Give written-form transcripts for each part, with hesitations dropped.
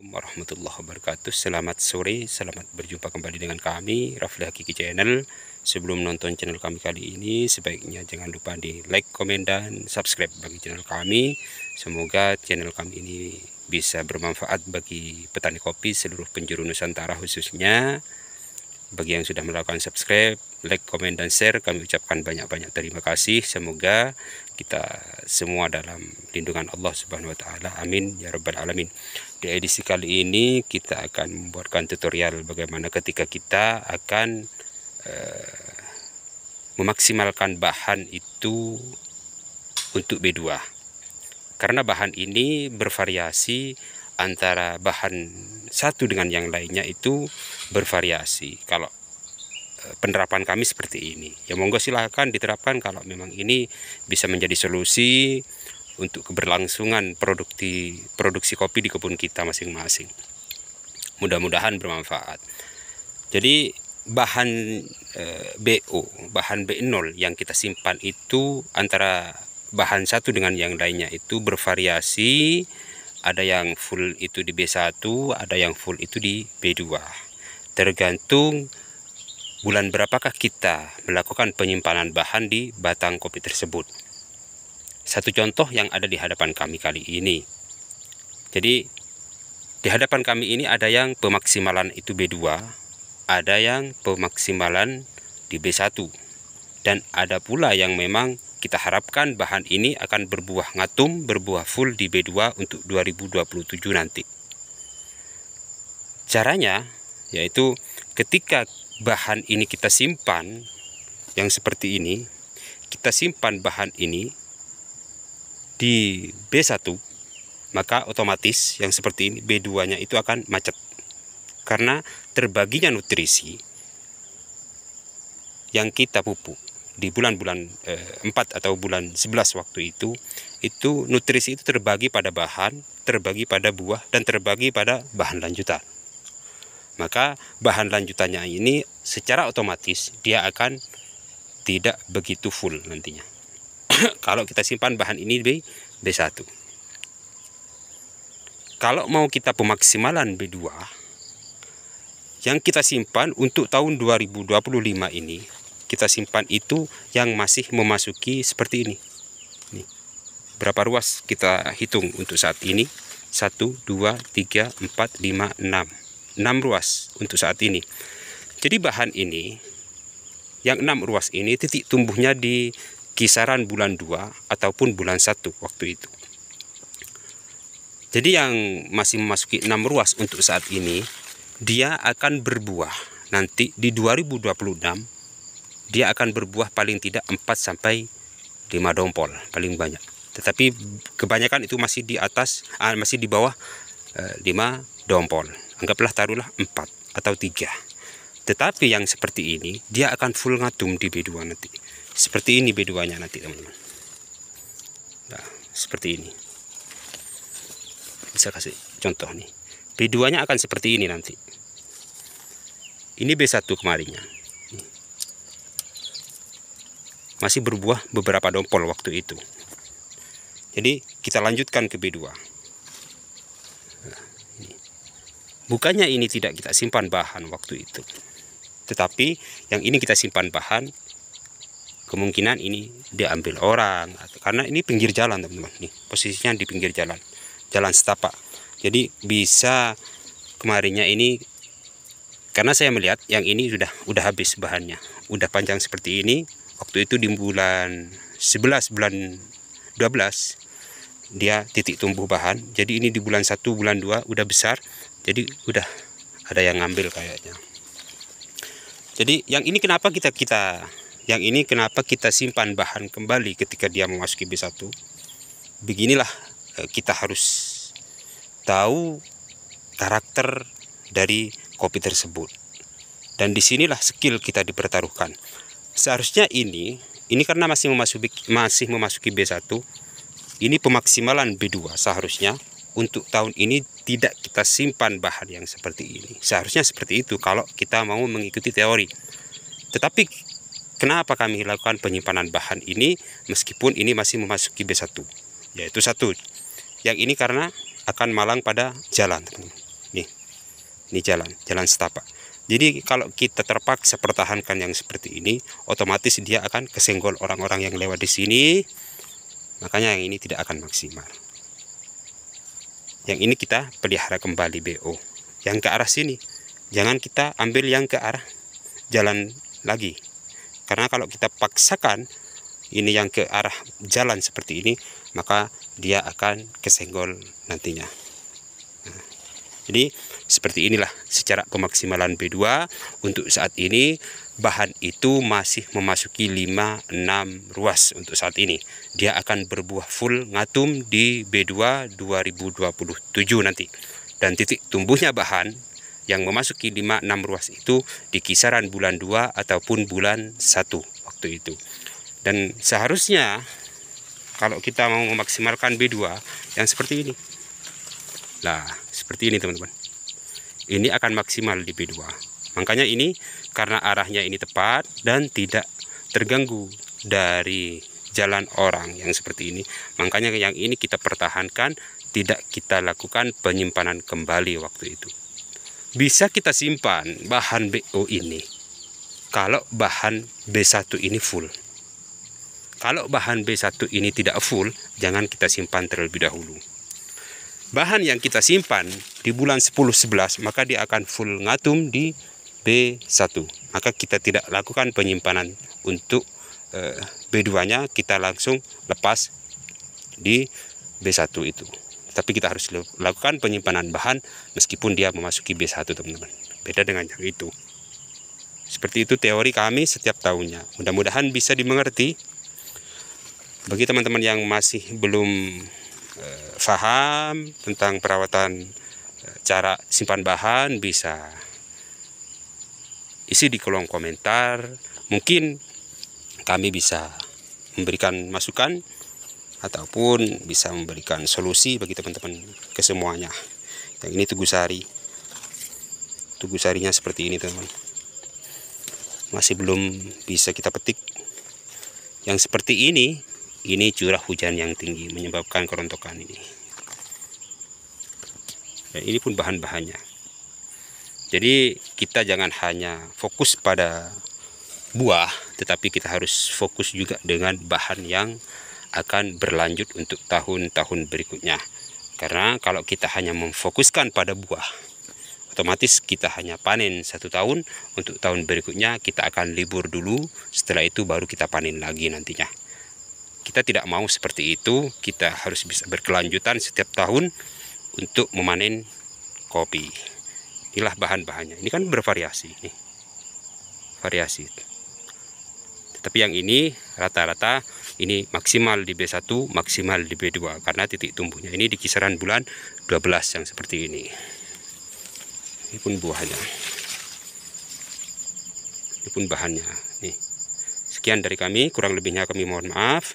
Warahmatullahi wabarakatuh. Selamat sore, selamat berjumpa kembali dengan kami Rafli Hakiki Channel. Sebelum nonton channel kami kali ini, sebaiknya jangan lupa di like, komen, dan subscribe bagi channel kami. Semoga channel kami ini bisa bermanfaat bagi petani kopi seluruh penjuru Nusantara, khususnya bagi yang sudah melakukan subscribe, like, komen, dan share. Kami ucapkan banyak-banyak terima kasih. Semoga kita semua dalam lindungan Allah Subhanahu wa Ta'ala. Amin ya Rabbal Alamin. Di edisi kali ini kita akan membuatkan tutorial bagaimana ketika kita akan memaksimalkan bahan itu untuk B2. Karena bahan ini bervariasi antara bahan satu dengan yang lainnya, itu bervariasi. Kalau penerapan kami seperti ini, ya monggo silahkan diterapkan kalau memang ini bisa menjadi solusi untuk keberlangsungan produksi kopi di kebun kita masing-masing. Mudah-mudahan bermanfaat. Jadi bahan BO, bahan B0 yang kita simpan itu antara bahan satu dengan yang lainnya itu bervariasi. Ada yang full itu di B1, ada yang full itu di B2. Tergantung bulan berapakah kita melakukan penyimpanan bahan di batang kopi tersebut. Satu contoh yang ada di hadapan kami kali ini. Jadi di hadapan kami ini ada yang pemaksimalan itu B2, ada yang pemaksimalan di B1, dan ada pula yang memang kita harapkan bahan ini akan berbuah ngatum, berbuah full di B2 untuk 2027 nanti. Caranya yaitu ketika bahan ini kita simpan yang seperti ini, kita simpan bahan ini di B1, maka otomatis yang seperti ini B2-nya itu akan macet. Karena terbaginya nutrisi yang kita pupuk di bulan-bulan 4 atau bulan 11 waktu itu nutrisi itu terbagi pada bahan, terbagi pada buah, dan terbagi pada bahan lanjutan. Maka bahan lanjutannya ini secara otomatis dia akan tidak begitu full nantinya. Kalau kita simpan bahan ini di B1. Kalau mau kita pemaksimalan B2, yang kita simpan untuk tahun 2025 ini, kita simpan itu yang masih memasuki seperti ini. Nih, berapa ruas kita hitung untuk saat ini? 1, 2, 3, 4, 5, 6. 6 ruas untuk saat ini. Jadi bahan ini, yang 6 ruas ini titik tumbuhnya di kisaran bulan 2 ataupun bulan 1 waktu itu. Jadi yang masih memasuki 6 ruas untuk saat ini, dia akan berbuah nanti di 2026. Dia akan berbuah paling tidak 4-5 dompol paling banyak. Tetapi kebanyakan itu masih di atas, masih di bawah 5 dompol. Anggaplah taruhlah 4 atau 3. Tetapi yang seperti ini dia akan full ngatum di B2 nanti. Seperti ini B2-nya nanti, teman-teman. Nah, seperti ini. Bisa kasih contoh nih. B2-nya akan seperti ini nanti. Ini B1 kemarinnya. Masih berbuah beberapa dompol waktu itu. Jadi kita lanjutkan ke B2. Bukannya ini tidak kita simpan bahan waktu itu, tetapi yang ini kita simpan bahan, kemungkinan ini diambil orang, karena ini pinggir jalan, teman-teman. Nih posisinya di pinggir jalan, jalan setapak. Jadi bisa kemarinnya ini, karena saya melihat yang ini udah habis bahannya, udah panjang seperti ini. Waktu itu di bulan 11, bulan 12 dia titik tumbuh bahan. Jadi ini di bulan 1, bulan 2 udah besar. Jadi udah ada yang ngambil kayaknya. Jadi yang ini kenapa kita simpan bahan kembali ketika dia memasuki B1. Beginilah kita harus tahu karakter dari kopi tersebut. Dan disinilah skill kita dipertaruhkan. Seharusnya ini karena masih memasuki B1, ini pemaksimalan B2 seharusnya untuk tahun ini tidak kita simpan bahan yang seperti ini. Seharusnya seperti itu kalau kita mau mengikuti teori. Tetapi kenapa kami lakukan penyimpanan bahan ini meskipun ini masih memasuki B1? Yaitu satu, yang ini karena akan malang pada jalan, teman-teman. Ini jalan setapak. Jadi kalau kita terpaksa pertahankan yang seperti ini, otomatis dia akan kesenggol orang-orang yang lewat di sini. Makanya yang ini tidak akan maksimal. Yang ini kita pelihara kembali BO. Yang ke arah sini, jangan kita ambil yang ke arah jalan lagi. Karena kalau kita paksakan ini yang ke arah jalan seperti ini, maka dia akan kesenggol nantinya. Jadi seperti inilah secara pemaksimalan B2 untuk saat ini. Bahan itu masih memasuki 5-6 ruas untuk saat ini. Dia akan berbuah full ngatum di B2 2027 nanti. Dan titik tumbuhnya bahan yang memasuki 5-6 ruas itu di kisaran bulan 2 ataupun bulan 1 waktu itu. Dan seharusnya kalau kita mau memaksimalkan B2 yang seperti ini. Nah, seperti ini teman-teman. Ini akan maksimal di B2. Makanya ini karena arahnya ini tepat dan tidak terganggu dari jalan orang yang seperti ini. Makanya yang ini kita pertahankan, tidak kita lakukan penyimpanan kembali waktu itu. Bisa kita simpan bahan BO ini kalau bahan B1 ini full. Kalau bahan B1 ini tidak full, jangan kita simpan terlebih dahulu. Bahan yang kita simpan di bulan 10-11, maka dia akan full ngatum di B1. Maka kita tidak lakukan penyimpanan untuk B2-nya, kita langsung lepas di B1 itu. Tapi kita harus lakukan penyimpanan bahan meskipun dia memasuki B1, teman-teman. Beda dengan yang itu. Seperti itu teori kami setiap tahunnya. Mudah-mudahan bisa dimengerti. Bagi teman-teman yang masih belum paham tentang perawatan cara simpan bahan, bisa isi di kolom komentar. Mungkin kami bisa memberikan masukan ataupun bisa memberikan solusi bagi teman-teman kesemuanya. Yang ini tugu sari. Tugu sarinya seperti ini, teman. Masih belum bisa kita petik. Yang seperti ini curah hujan yang tinggi menyebabkan kerontokan ini. Dan ini pun bahan-bahannya. Jadi kita jangan hanya fokus pada buah, tetapi kita harus fokus juga dengan bahan yang akan berlanjut untuk tahun-tahun berikutnya. Karena kalau kita hanya memfokuskan pada buah, otomatis kita hanya panen 1 tahun, untuk tahun berikutnya kita akan libur dulu, setelah itu baru kita panen lagi nantinya. Kita tidak mau seperti itu, kita harus bisa berkelanjutan setiap tahun untuk memanen kopi. Inilah bahan-bahannya. Ini kan bervariasi nih. Variasi. Tetapi yang ini rata-rata ini maksimal di B1, maksimal di B2 karena titik tumbuhnya ini di kisaran bulan 12 yang seperti ini. Ini pun buahnya. Ini pun bahannya. Nih. Sekian dari kami, kurang lebihnya kami mohon maaf.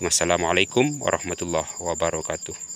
Wassalamualaikum warahmatullahi wabarakatuh.